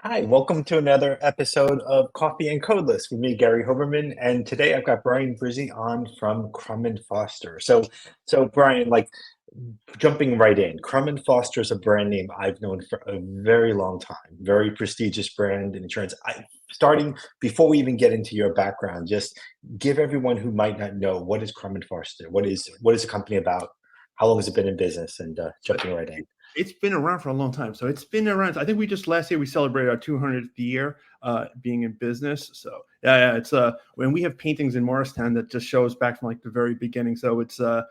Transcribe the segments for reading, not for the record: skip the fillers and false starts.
Hi, welcome to another episode of Coffee and Codeless with me, Gary Hoberman, and today I've got Bryan Brizzi on from Crum Forster. So Brian, jumping right in, Crum Forster is a brand name I've known for a very long time, very prestigious brand in insurance. Starting before we even get into your background, just give everyone who might not know what is Crum Forster, what is the company about, how long has it been in business, and jumping right in. It's been around for a long time. So it's been around. I think we just last year we celebrated our 200th year being in business. So yeah, it's when we have paintings in Morristown that just shows back from like the very beginning. So it's a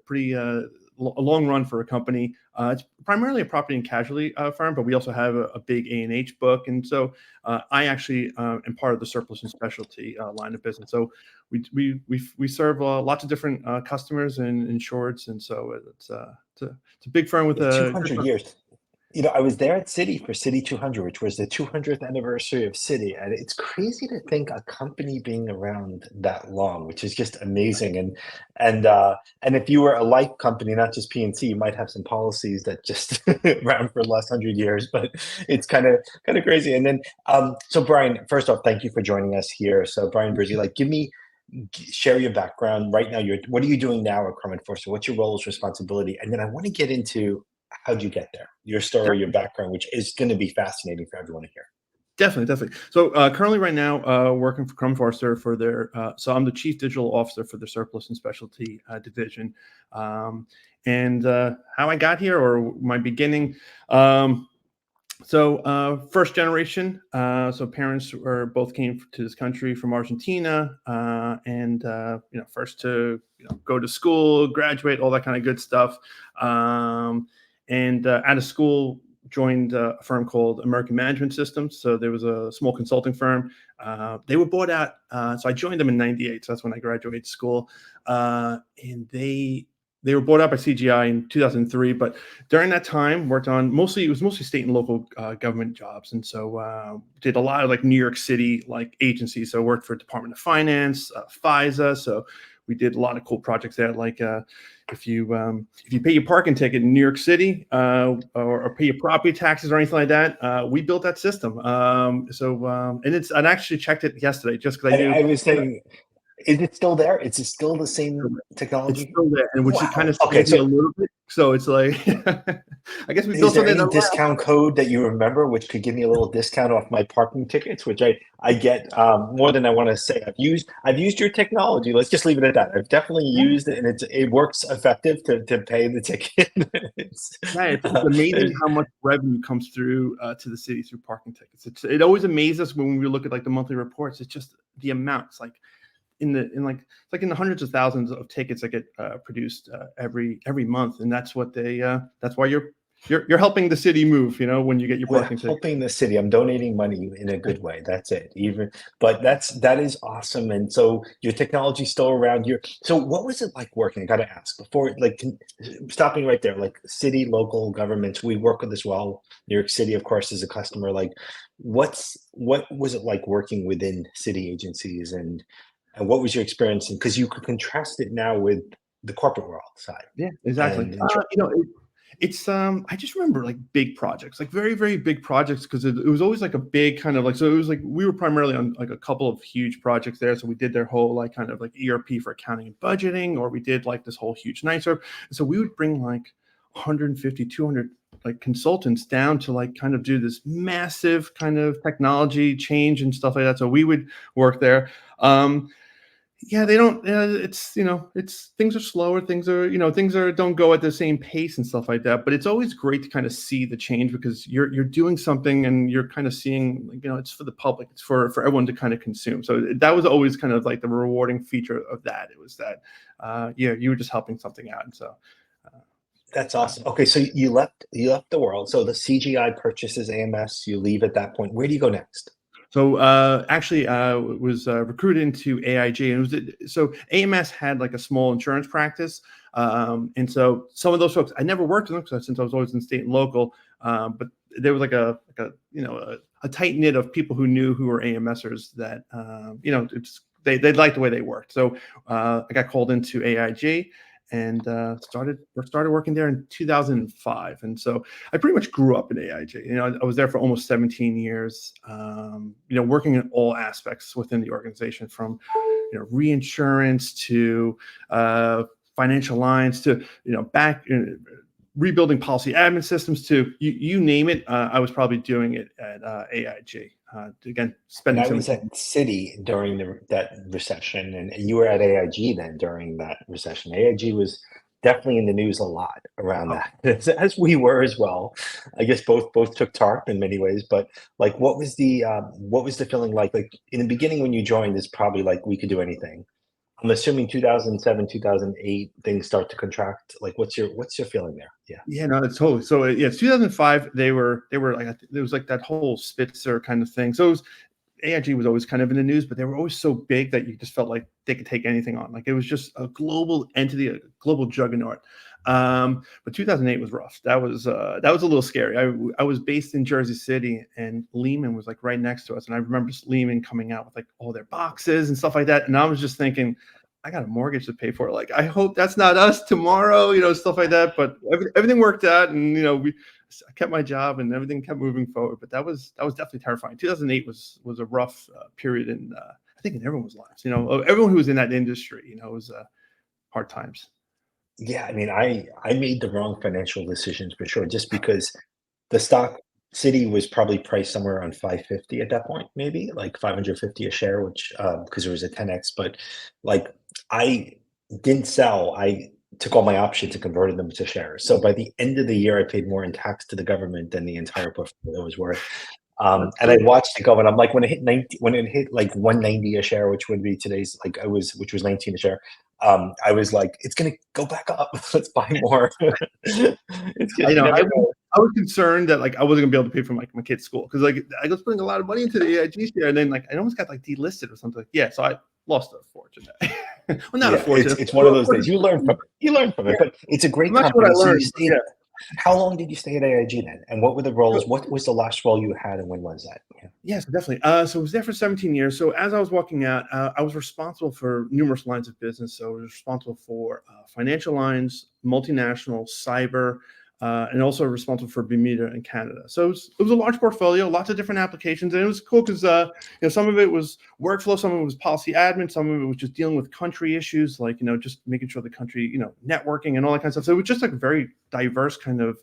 pretty a long run for a company. It's primarily a property and casualty firm, but we also have a big A&H book. And so I actually am part of the surplus and specialty line of business. So we serve lots of different customers and insureds, and so it's a big firm with It's a 200 years. You know, I was there at Citi for Citi 200, which was the 200th anniversary of Citi, and it's crazy to think a company being around that long, which is just amazing. And if you were a life company, not just P&C, you might have some policies that just around for the last 100 years, but it's kind of crazy. And then, so Brian, first off, thank you for joining us here. So Brian Brizzi, share your background right now. What are you doing now at Crum Forster? What's your roles, responsibility? And then I want to get into how'd you get there, your story, your background, which is going to be fascinating for everyone to hear. Definitely. So currently right now, working for Crum Forster for their, so I'm the chief digital officer for the surplus and specialty division. And how I got here or my beginning, so first generation, so parents both came to this country from Argentina, and first to go to school, graduate, all that kind of good stuff. And out of school, joined a firm called American Management Systems. So there was a small consulting firm. They were bought out. So I joined them in '98. So that's when I graduated school. And they were bought out by CGI in 2003. But during that time, worked on it was mostly state and local government jobs. And so did a lot of like New York City like agencies. So worked for Department of Finance, FISA. So we did a lot of cool projects there, like if you pay your parking ticket in New York City or pay your property taxes or anything like that, we built that system. And I actually checked it yesterday just because I knew. I was saying, is it still there? Is it still the same It's technology? still there, and which it kind Wow. of Okay. scares me a So little bit. So it's like, I guess we is built there something any that discount code that you remember which could give me a little discount off my parking tickets, which I get more than I want to say. I've used your technology. Let's just leave it at that. I've definitely used it, and it works effective to pay the ticket. it's amazing There's how much revenue comes through to the city through parking tickets. It always amazes us when we look at like the monthly reports. It's just the amounts, like in the hundreds of thousands of tickets that get produced every month, and that's why you're helping the city move. When you get your We're parking ticket. helping the city. I'm donating money in a good way. That's it. But that is awesome. And so your technology's still around here. So what was it like working? I got to ask before, stopping right there, like city, local governments. We work with as well. New York City, of course, is a customer. Like, what was it like working within city agencies, and what was your experience? Because you could contrast it now with the corporate world side Yeah, exactly. and It's I just remember like big projects, like very, very big projects, because it was always like a big kind of like, so it was like we were primarily on like a couple of huge projects there. So we did their whole like kind of like ERP for accounting and budgeting, or we did like this whole huge NICE. So we would bring like 150, 200 like consultants down to like kind of do this massive kind of technology change and stuff like that. So we would work there. Yeah, they don't. It's things are slower. Things don't go at the same pace and stuff like that. But it's always great to kind of see the change, because you're doing something and you're kind of seeing, like, it's for the public. It's for everyone to kind of consume. So that was always kind of like the rewarding feature of that. It was that, you were just helping something out. And so, that's awesome. Okay, so you left the world. So the CGI purchases AMS. You leave at that point. Where do you go next? So actually, was recruited into AIG, and so AMS had like a small insurance practice, and so some of those folks I never worked with them since I was always in state and local, but there was like a tight knit of people who were AMSers that they liked the way they worked. So I got called into AIG. and started working there in 2005. And so I pretty much grew up in AIG. I was there for almost 17 years. Working in all aspects within the organization, from reinsurance to financial lines to back rebuilding policy admin systems to you name it. I was probably doing it at AIG. Again, And spending I was 17. at Citi during that recession, and you were at AIG then during that recession. AIG was definitely in the news a lot around Oh, that, as we were as well. I guess both took TARP in many ways, but like, what was the feeling like? Like in the beginning when you joined, it's probably like we could do anything. I'm assuming 2007, 2008, things start to contract. Like, what's your feeling there? Yeah. yeah, no, that's totally. So yeah, 2005. They were like, it was like that whole Spitzer kind of thing. So it was, AIG was always kind of in the news, but they were always so big that you just felt like they could take anything on. Like it was just a global entity, a global juggernaut. But 2008 was rough. That was a little scary. I was based in Jersey City, and Lehman was like right next to us, and I remember just Lehman coming out with like all their boxes and stuff like that, and I was just thinking, I got a mortgage to pay for. Like, I hope that's not us tomorrow, stuff like that. But everything worked out, and I kept my job, and everything kept moving forward. But that was definitely terrifying. 2008 was a rough period in I think in everyone's lives. Everyone who was in that industry. It was hard times. Yeah, I mean, I made the wrong financial decisions for sure, just because the stock City was probably priced somewhere around 550 at that point, maybe like 550 a share, which because it was a 10x. But like, I didn't sell. I took all my options and converted them to shares. So by the end of the year, I paid more in tax to the government than the entire portfolio was worth. That's And I watched it go, and I'm like, when it hit like 190 a share, which would be today's, like which was 19 a share. I was like, it's gonna go back up. Let's buy more. It's I just, you know. never know. I was concerned that like I wasn't gonna be able to pay for my kid's school, because like I was putting a lot of money into the AIG share, and then like I almost got like delisted or something. Yeah, so I lost a fortune. Well, not a Yeah, fortune. it's one of those days. You learn from it, but it's a I'm great not sure what I company. So you learned, but stayed. yeah. How long did you stay at AIG then? And what were the roles? What was the last role you had, and when was that? Yeah. Yes, definitely. So I was there for 17 years. So as I was walking out, I was responsible for numerous lines of business. So I was responsible for financial lines, multinational, cyber, and also responsible for Bermuda and Canada. So it was a large portfolio, lots of different applications, and it was cool because some of it was workflow, some of it was policy admin, some of it was just dealing with country issues, like just making sure the country, networking and all that kind of stuff. So it was just like a very diverse kind of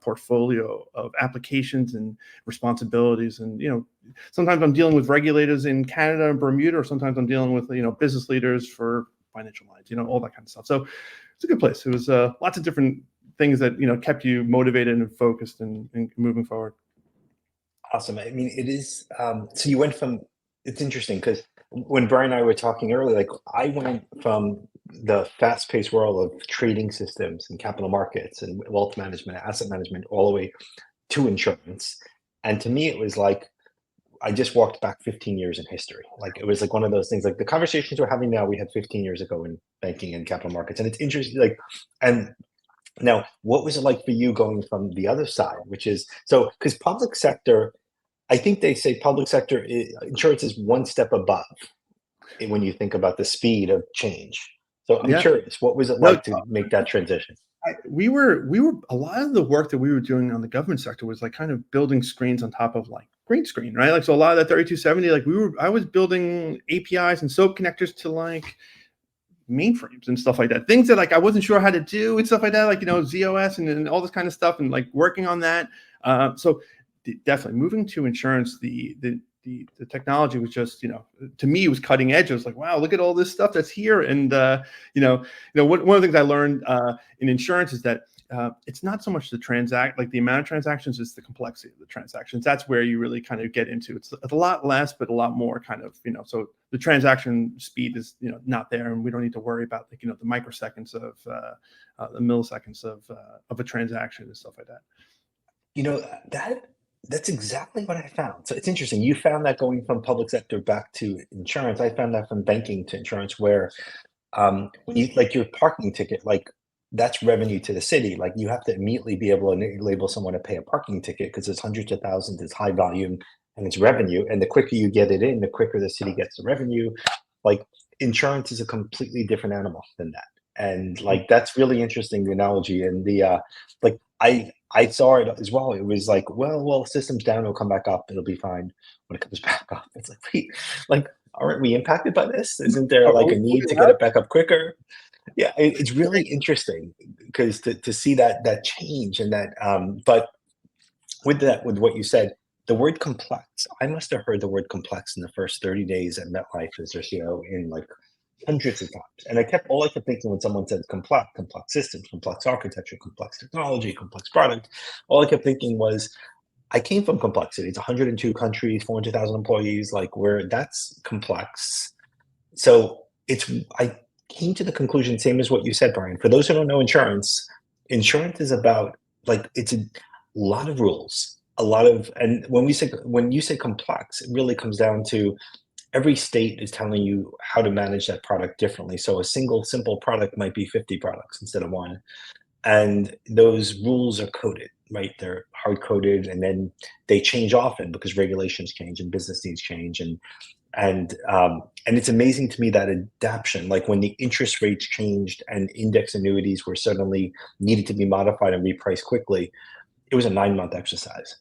portfolio of applications and responsibilities, and sometimes I'm dealing with regulators in Canada and Bermuda, or sometimes I'm dealing with business leaders for financial lines, all that kind of stuff. So it's a good place. It was lots of different things that kept you motivated and focused and moving forward. Awesome. I mean, it is. So you went from. It's interesting because when Brian and I were talking earlier, like I went from the fast-paced world of trading systems and capital markets and wealth management, asset management, all the way to insurance. And to me, it was like I just walked back 15 years in history. Like it was like one of those things. Like the conversations we're having now, we had 15 years ago in banking and capital markets, and it's interesting. Like, and now, what was it like for you going from the other side, which is so because public sector, I think they say public sector insurance is one step above when you think about the speed of change. So I'm Yeah. curious, what was it No, like to make that transition? we were a lot of the work that we were doing on the government sector was like kind of building screens on top of like green screen, right? Like, so a lot of that 3270, like I was building APIs and SOAP connectors to like mainframes and stuff like that. Things that like I wasn't sure how to do and stuff like that, like ZOS and all this kind of stuff, and like working on that. So definitely moving to insurance, the technology was just, to me, it was cutting edge. I was like, wow, look at all this stuff that's here. And one of the things I learned in insurance is that it's not so much like the amount of transactions, it's the complexity of the transactions. That's where you really kind of get into. It's a lot less, but a lot more kind of, so the transaction speed is, not there, and we don't need to worry about like, the microseconds of the milliseconds of a transaction and stuff like that. You know, that's exactly what I found. So it's interesting. You found that going from public sector back to insurance. I found that from banking to insurance, where when you like your parking ticket, like that's revenue to the city. Like you have to immediately be able to label someone to pay a parking ticket because it's hundreds of thousands, it's high volume, and it's revenue. And the quicker you get it in, the quicker the city gets the revenue. Like insurance is a completely different animal than that. And like that's really interesting, the analogy. And the like I saw it as well. It was like, well, system's down, it'll come back up, it'll be fine when it comes back up. It's like, wait, like, aren't we impacted by this? Isn't there Are like we a need to get allowed? it back up quicker? Yeah, it's really interesting because to see that change and that but with that, with what you said, the word complex, I must have heard the word complex in the first 30 days at MetLife as their CEO in like hundreds of times. And all I kept thinking when someone said complex, complex systems, complex architecture, complex technology, complex product, all I kept thinking was, I came from complexity. It's 102 countries, 400,000 employees, like where that's complex. So I came to the conclusion, same as what you said, Brian. For those who don't know insurance, insurance is about like it's a lot of rules, a lot of, and when you say complex, it really comes down to every state is telling you how to manage that product differently. So a single simple product might be 50 products instead of one. And those rules are coded, right? They're hard coded and then they change often because regulations change and business needs change. And it's amazing to me that adaptation, like when the interest rates changed and index annuities were suddenly needed to be modified and repriced quickly, it was a 9-month exercise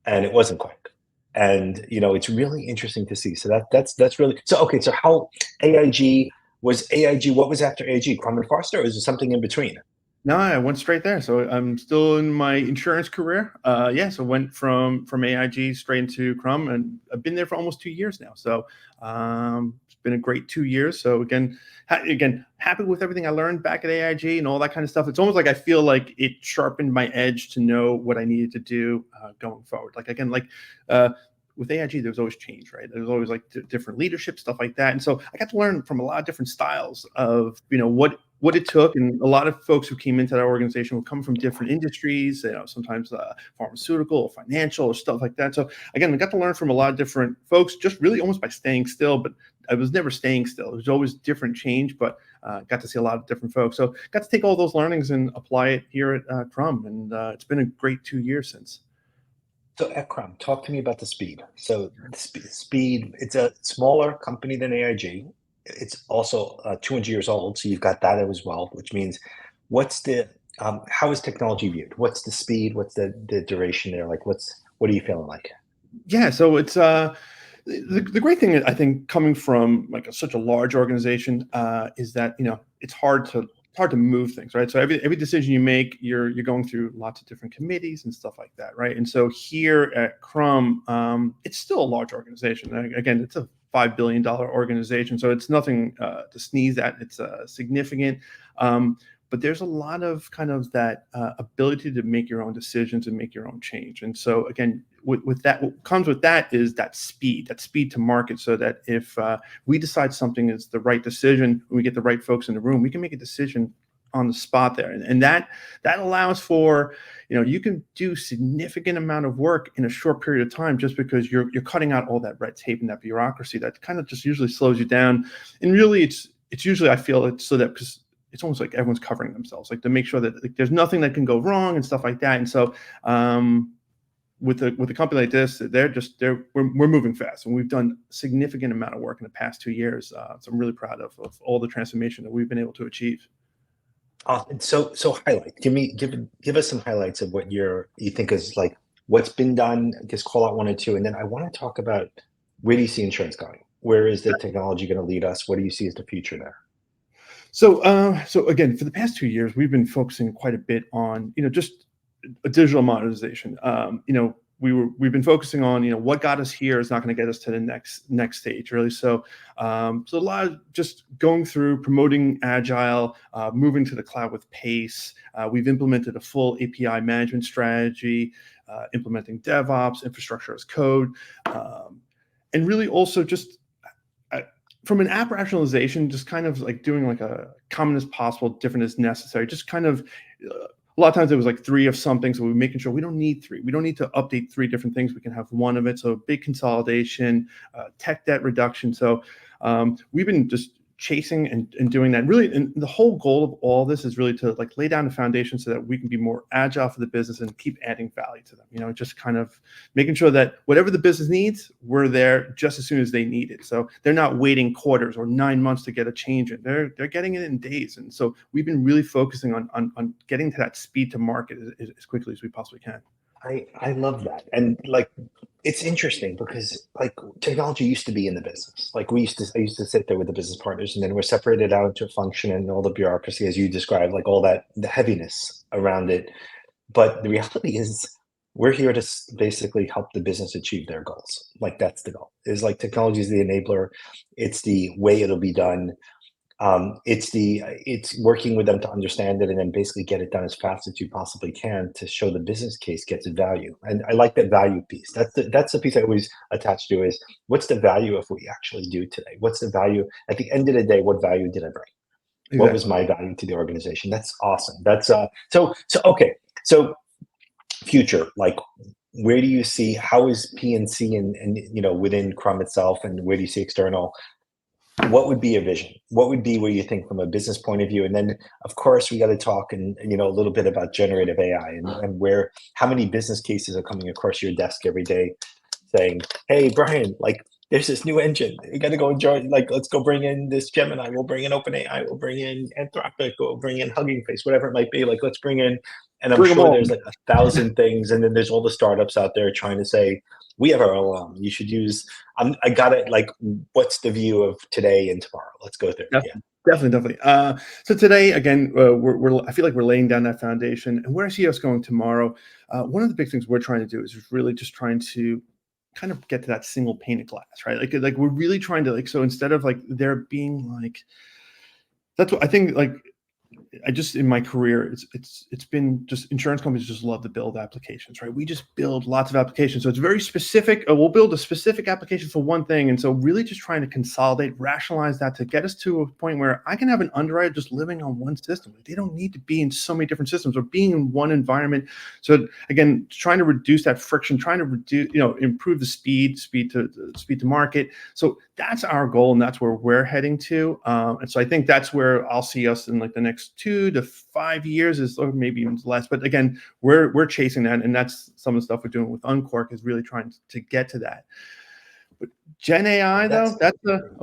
and it wasn't quick. And it's really interesting to see. So that's really so okay. So how AIG, what was after AIG? Crum Forster, or is there something in between? No, I went straight there. So I'm still in my insurance career. Yeah, so went from AIG straight into Crum, and I've been there for almost 2 years now. So it's been a great 2 years. So again, happy with everything I learned back at AIG and all that kind of stuff. It's almost like I feel like it sharpened my edge to know what I needed to do going forward. Like again, like with AIG, there was always change, right? There was always like different leadership, stuff like that. And so I got to learn from a lot of different styles of what it took. And a lot of folks who came into that organization would come from different industries, sometimes pharmaceutical or financial or stuff like that. So again, I got to learn from a lot of different folks, just really almost by staying still. But I was never staying still. It was always different change, but got to see a lot of different folks. So got to take all those learnings and apply it here at Crum. And it's been a great 2 years since. So at Crum, talk to me about the speed. So the speed, it's a smaller company than AIG. It's also 200 years old, so you've got that as well, which means what's the how is technology viewed? What's the speed? What's the duration there? Like, what are you feeling like? Yeah, so it's the great thing I think coming from like such a large organization is that it's hard to move things, right? So every decision you make, you're going through lots of different committees and stuff like that, right? And so here at Crum, it's still a large organization. Again, it's a $5 billion organization, so it's nothing to sneeze at. It's significant. But there's a lot of kind of that ability to make your own decisions and make your own change. And so again, with that, what comes with that is that speed to market, so that if we decide something is the right decision, we get the right folks in the room, we can make a decision on the spot there. And that allows for, you can do significant amount of work in a short period of time, just because you're cutting out all that red tape and that bureaucracy that kind of just usually slows you down. And really it's usually, I feel it's so that, because it's almost like everyone's covering themselves, like to make sure that like, there's nothing that can go wrong and stuff like that. And so with a company like this, we're moving fast, and we've done a significant amount of work in the past 2 years. So I'm really proud of all the transformation that we've been able to achieve. So highlight. Give us some highlights of what you think is like what's been done. Just call out one or two, and then I want to talk about where do you see insurance going? Where is the technology going to lead us? What do you see as the future there? So again, for the past 2 years, we've been focusing quite a bit on just a digital modernization. We've been focusing on what got us here is not going to get us to the next stage, really. So a lot of just going through promoting agile, moving to the cloud with pace. We've implemented a full API management strategy, implementing DevOps, infrastructure as code, and really also just from an app rationalization, just kind of like doing like a common as possible, different as necessary. Just kind of a lot of times it was like 3 of something, so we're making sure we don't need 3. We don't need to update 3 different things. We can have 1 of it. So big consolidation, tech debt reduction. So we've been just chasing and doing that. Really, and the whole goal of all this is really to like lay down the foundation so that we can be more agile for the business and keep adding value to them. Just kind of making sure that whatever the business needs, we're there just as soon as they need it. So they're not waiting quarters or 9 months to get a change in. They're getting it in days. And so we've been really focusing on getting to that speed to market as quickly as we possibly can. I love that. And like, it's interesting because like technology used to be in the business. Like I used to sit there with the business partners, and then we're separated out into a function and all the bureaucracy, as you described, like all that, the heaviness around it. But the reality is we're here to basically help the business achieve their goals. Like that's the goal, is like technology is the enabler. It's the way it'll be done. It's working with them to understand it and then basically get it done as fast as you possibly can to show the business case gets value. And I like that value piece. That's the piece I always attach to, is what's the value of what we actually do today? What's the value at the end of the day? What value did I bring? Exactly. What was my value to the organization? That's awesome. That's so okay. So future, like where do you see, how is PNC and within Crum itself, and where do you see external? What would be a vision? What would be where you think from a business point of view? And then, of course, we got to talk and a little bit about generative AI and how many business cases are coming across your desk every day saying, "Hey, Bryan, like there's this new engine. You got to go enjoy. Like, let's go bring in this Gemini. We'll bring in OpenAI. We'll bring in Anthropic. We'll bring in Hugging Face, whatever it might be. Like, let's bring in." And I'm sure there's like 1,000 things, and then there's all the startups out there trying to say, "We have our own. You should use." I got it. Like, what's the view of today and tomorrow? Let's go through. Yeah. Definitely. So today, again, I feel like we're laying down that foundation, and where I see us going tomorrow. One of the big things we're trying to do is really just trying to kind of get to that single pane of glass, right? Like we're really trying to so instead of like there being like, that's what I think, like I just, in my career, it's been just insurance companies just love to build applications, right? We just build lots of applications. So it's very specific. We'll build a specific application for one thing. And so really just trying to consolidate, rationalize that to get us to a point where I can have an underwriter just living on one system. They don't need to be in so many different systems or being in one environment. So again, trying to reduce that friction, trying to reduce, improve the speed to market. So that's our goal, and that's where we're heading to. And so I think that's where I'll see us in like the next 2 to 5 years, or maybe even less. But again, we're chasing that, and that's some of the stuff we're doing with Unqork, is really trying to get to that. But Gen AI, though,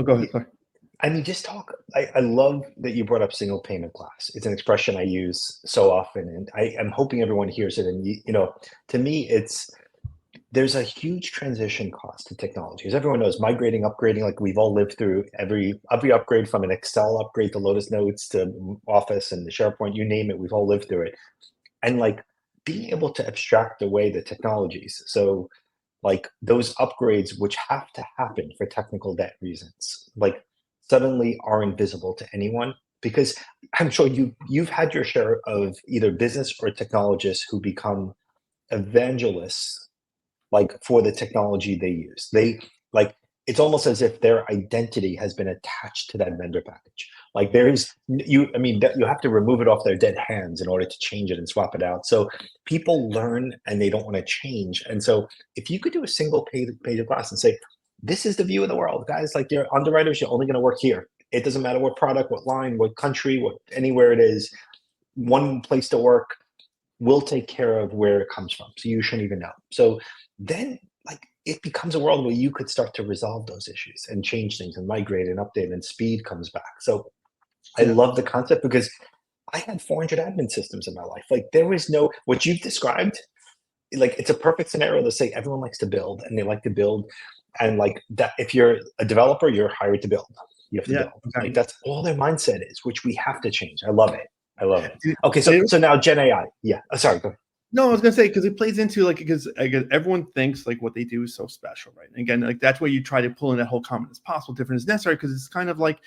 go ahead. Sorry. I mean, just talk. I love that you brought up single pane of glass. It's an expression I use so often, and I'm hoping everyone hears it. And to me, there's a huge transition cost to technology. As everyone knows, migrating, upgrading, like we've all lived through every upgrade, from an Excel upgrade to Lotus Notes to Office and the SharePoint, you name it, we've all lived through it. And like being able to abstract away the technologies. So like those upgrades, which have to happen for technical debt reasons, like suddenly are invisible to anyone. Because I'm sure you've had your share of either business or technologists who become evangelists like for the technology they use. It's almost as if their identity has been attached to that vendor package. Like you have to remove it off their dead hands in order to change it and swap it out. So people learn and they don't want to change. And so if you could do a single page of glass and say, this is the view of the world, guys, like your underwriters, you're only going to work here. It doesn't matter what product, what line, what country, anywhere it is, one place to work, we'll take care of where it comes from. So you shouldn't even know. So then like it becomes a world where you could start to resolve those issues and change things and migrate and update, and speed comes back. So I love the concept, because I had 400 admin systems in my life. Like there was what you've described, like it's a perfect scenario to say everyone likes to build and they like to build. And like that, if you're a developer, you're hired to build. You have to build. Like that's all their mindset is, which we have to change. I love it. Okay, so now Gen AI. Yeah. Sorry, go ahead. No, I was gonna say, because it plays into because everyone thinks like what they do is so special, right? And again, like that's where you try to pull in that whole common as possible, different is necessary, because it's kind of like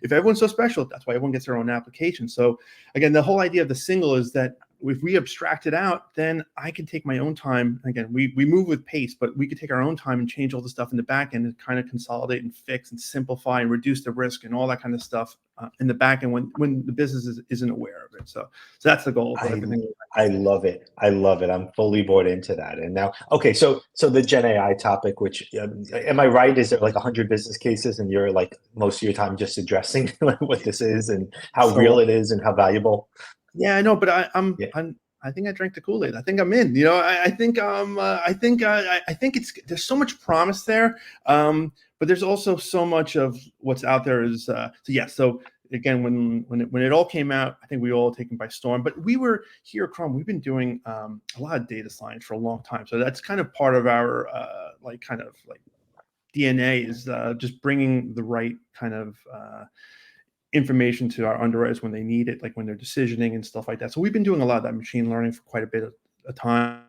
if everyone's so special, that's why everyone gets their own application. So again, the whole idea of the single is that if we abstract it out, then I can take my own time. Again, we move with pace, but we could take our own time and change all the stuff in the back end and kind of consolidate and fix and simplify and reduce the risk and all that kind of stuff in the back end when the business isn't aware of it. So that's the goal of I everything. I love it. I love it. I'm fully bought into that. And now, okay, so the Gen AI topic, which am I right? Is there like 100 business cases, and you're like most of your time just addressing like what this is and how So real it is and how valuable? yeah, I know, but Yeah, I think I drank the Kool-Aid. I think I'm in. I think it's there's so much promise there, but there's also so much of what's out there is so yeah. So again, when it all came out, I think we were all taken by storm. But we were here at Crum. We've been doing a lot of data science for a long time, so that's kind of part of our like kind of like DNA is just bringing the right kind of information to our underwriters when they need it, like when they're decisioning and stuff like that. So we've been doing a lot of that machine learning for quite a bit of time.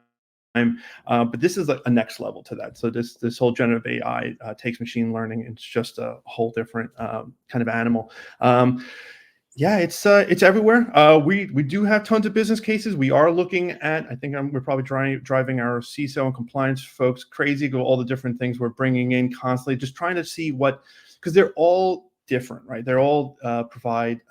But this is like a next level to that. So this whole generative AI takes machine learning. It's just a whole different kind of animal. Yeah, it's everywhere. We do have tons of business cases. We are looking at. I think we're probably driving our CISO and compliance folks crazy. Go all the different things we're bringing in constantly, just trying to see what because they're all different, right? They're all provide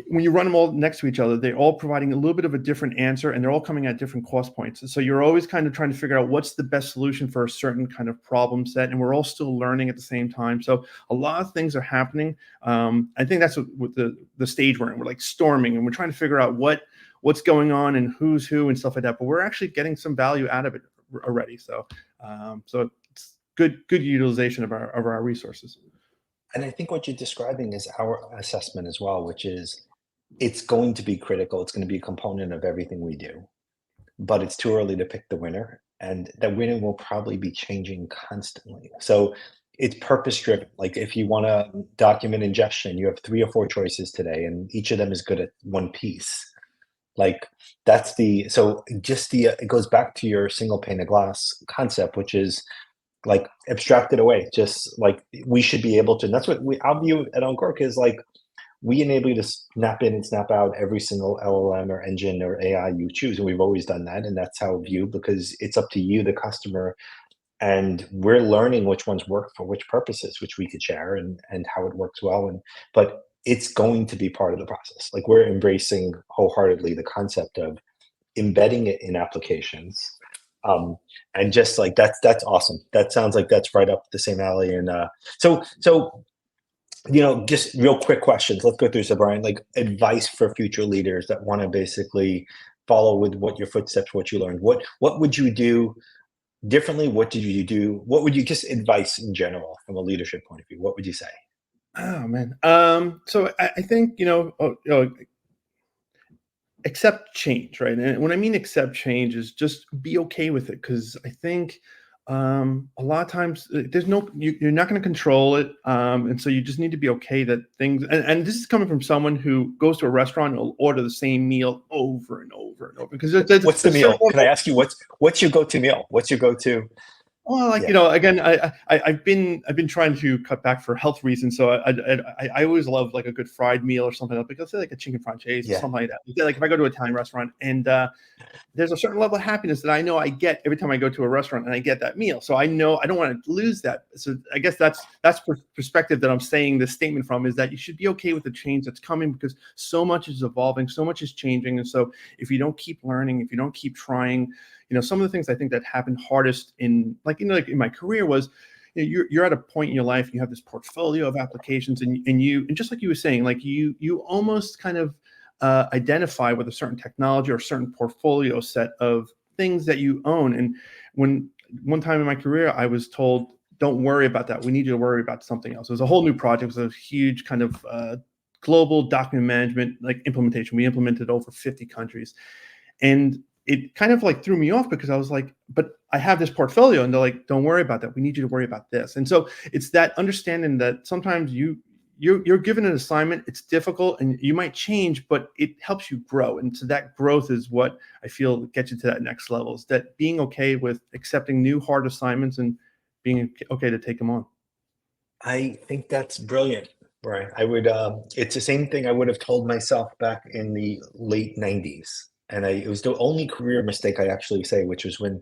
when you run them all next to each other, they're all providing a little bit of a different answer, and they're all coming at different cost points. So you're always kind of trying to figure out what's the best solution for a certain kind of problem set, and we're all still learning at the same time. So a lot of things are happening. I think that's what the stage we're in. We're like storming, and we're trying to figure out what's going on and who's who and stuff like that. But we're actually getting some value out of it already. So so it's good utilization of our resources. and I think what you're describing is our assessment as well, which is it's going to be critical. It's going to be a component of everything we do, but it's too early to pick the winner, and the winner will probably be changing constantly. So it's purpose driven. Like if you want to document ingestion, you have three or four choices today, and each of them is good at one piece. Like that's the so just the it goes back to your single pane of glass concept, which is like abstract it away. Just like we should be able to. And that's what we our view at Unqork is like we enable you to snap in and snap out every single LLM or engine or AI you choose. And we've always done that. And that's how view, because it's up to you, the customer, and we're learning which ones work for which purposes, which we could share and how it works well. And but it's going to be part of the process. Like we're embracing wholeheartedly the concept of embedding it in applications. Um, and just like that's awesome. That sounds like that's right up the same alley. And so just real quick questions. Let's go through. So, Bryan, like advice for future leaders that want to basically follow with what your footsteps, what you learned. What would you do differently? What did you do? What would you just advice in general from a leadership point of view? What would you say? Oh man. So I think accept change, right? And when I mean accept change is just be okay with it because I think a lot of times there's no you're not going to control it, and so you just need to be okay that things. And this is coming from someone who goes to a restaurant and will order the same meal over and over and over because there's What's a the certain meal? Can I ask you what's your go-to meal? What's your go-to? well, like Yeah, again, I've been trying to cut back for health reasons. So I always love like a good fried meal or something like let's say like a chicken franchise or yeah. something like that. Like if I go to an Italian restaurant and there's a certain level of happiness that I know I get every time I go to a restaurant and I get that meal. So I know I don't want to lose that. So I guess that's perspective that I'm saying this statement from is that you should be okay with the change that's coming because so much is evolving, so much is changing, and so if you don't keep learning, if you don't keep trying, some of the things I think that happened hardest in like in my career was you're at a point in your life you have this portfolio of applications and just like you were saying like you almost kind of identify with a certain technology or a certain portfolio set of things that you own. And when one time in my career, I was told, don't worry about that. We need you to worry about something else. It was a whole new project. It was a huge kind of global document management like implementation. We implemented over 50 countries. And it kind of like threw me off because I was like, but I have this portfolio. And they're like, don't worry about that. We need you to worry about this. And so it's that understanding that sometimes you're given an assignment, it's difficult and you might change, but it helps you grow. And so that growth is what I feel gets you to that next level, is that being okay with accepting new hard assignments and being okay to take them on. I think that's brilliant. Right. I would, it's the same thing I would have told myself back in the late 90s. And it was the only career mistake I actually say, which was when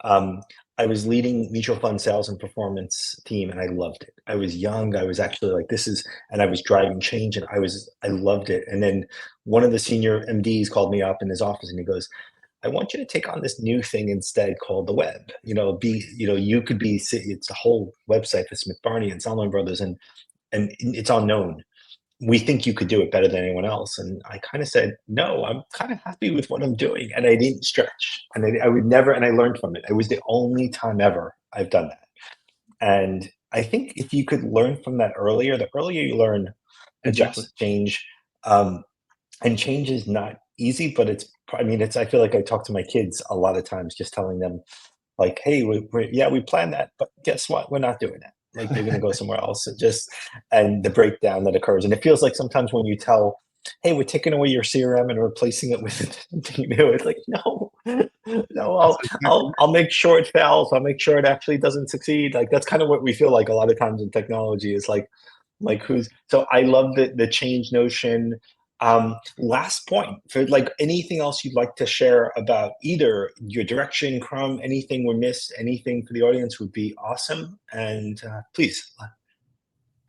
um, I was leading mutual fund sales and performance team, and I loved it. I was young. I was actually like, this is, and I was driving change, and I loved it. And then one of the senior MDs called me up in his office, and he goes, I want you to take on this new thing instead called the web. You could be, it's a whole website for Smith Barney and Salomon Brothers, and it's unknown. We think you could do it better than anyone else. And I kind of said, no, I'm kind of happy with what I'm doing. And I didn't stretch. And I would never, and I learned from it. It was the only time ever I've done that. And I think if you could learn from that earlier, the earlier you learn, Exactly. adjust, change. And change is not easy, but I mean, I feel like I talk to my kids a lot of times, just telling them, like, hey, yeah, we planned that, but guess what? We're not doing that. Like, we're going to go somewhere else. And the breakdown that occurs. And it feels like sometimes when you tell, hey, we're taking away your CRM and replacing it with something new, it's like, no, no, That's exactly I'll make sure it fails. I'll make sure it actually doesn't succeed. Like, that's kind of what we feel like a lot of times in technology is like who's, so I love the change notion. Last point for like anything else you'd like to share about either your direction, Crum, anything we missed, anything for the audience would be awesome. And please.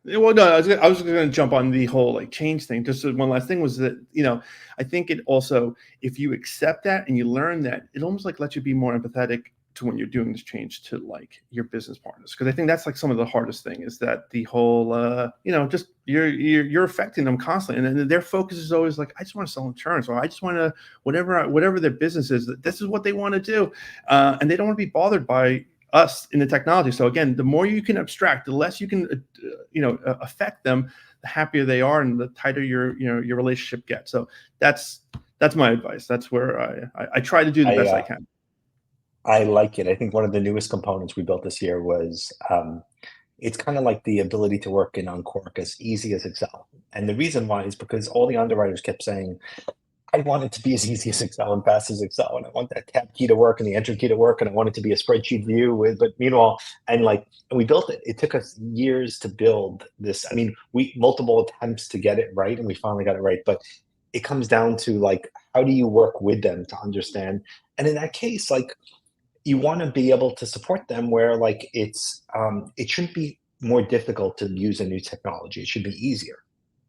Yeah, well, no, I was going to jump on the whole like change thing. Just one last thing was that, I think it also, if you accept that and you learn that, it almost like lets you be more empathetic to when you're doing this change to like your business partners. Because I think that's like some of the hardest thing is that the whole, just you're affecting them constantly, and then their focus is always like, I just want to sell insurance, or I just want to whatever their business is. This is what they want to do, and they don't want to be bothered by us in the technology. So again, the more you can abstract, the less you can, affect them, the happier they are, and the tighter your relationship gets. So that's my advice. That's where I try to do the I best I uh, can. I like it. I think one of the newest components we built this year was it's kind of like the ability to work in Unqork as easy as Excel. And the reason why is because all the underwriters kept saying, I want it to be as easy as Excel and fast as Excel, and I want that tab key to work and the enter key to work, and I want it to be a spreadsheet view with. But meanwhile, and we built it. It took us years to build this. I mean, we multiple attempts to get it right, and we finally got it right. But it comes down to like, how do you work with them to understand? And in that case, like, you want to be able to support them where like it shouldn't be more difficult to use a new technology. It should be easier.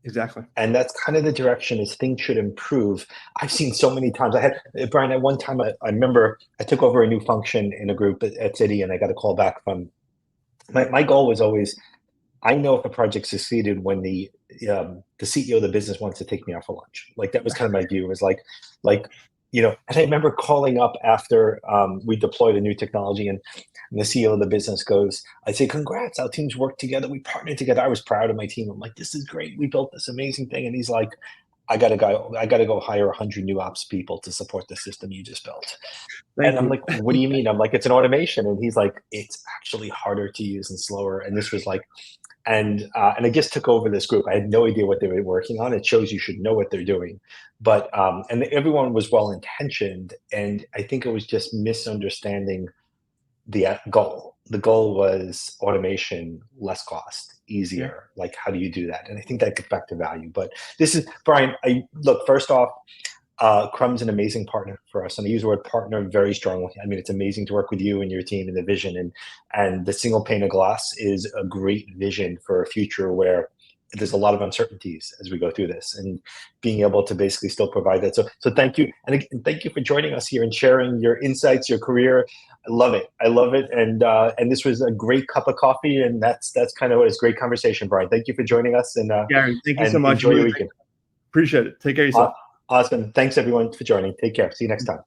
Exactly. And that's kind of the direction is things should improve. I've seen so many times. I had Brian at one time. I remember I took over a new function in a group at Citi, and I got a call back from my goal was always I know if a project succeeded when the CEO of the business wants to take me out for lunch. Like that was kind of my view. It was like And I remember calling up after we deployed a new technology, and the CEO of the business goes, I say, congrats, our teams worked together. We partnered together. I was proud of my team. I'm like, this is great. We built this amazing thing. And he's like, I gotta go hire 100 new ops people to support the system you just built. And Thank I'm you. like, what do you mean? I'm like, it's an automation. And he's like, it's actually harder to use and slower. And this was like, and I just took over this group. I had no idea what they were working on. It shows you should know what they're doing, but and everyone was well intentioned, and I think it was just misunderstanding the goal. The goal was automation, less cost, Yeah. easier. Like, how do you do that? And I think that gets back to value. But this is Brian. I look first off. Crum's an amazing partner for us, and I use the word partner very strongly. I mean, it's amazing to work with you and your team and the vision, and the single pane of glass is a great vision for a future where there's a lot of uncertainties as we go through this, and being able to basically still provide that. So thank you, and again, thank you for joining us here and sharing your insights, your career. I love it. I love it, and this was a great cup of coffee, and that's kind of what is great conversation, Brian. Thank you for joining us, Gary, thank you so and much. enjoy your Really weekend. appreciate it. Take care of yourself. Awesome. Thanks everyone for joining. Take care. See you next time.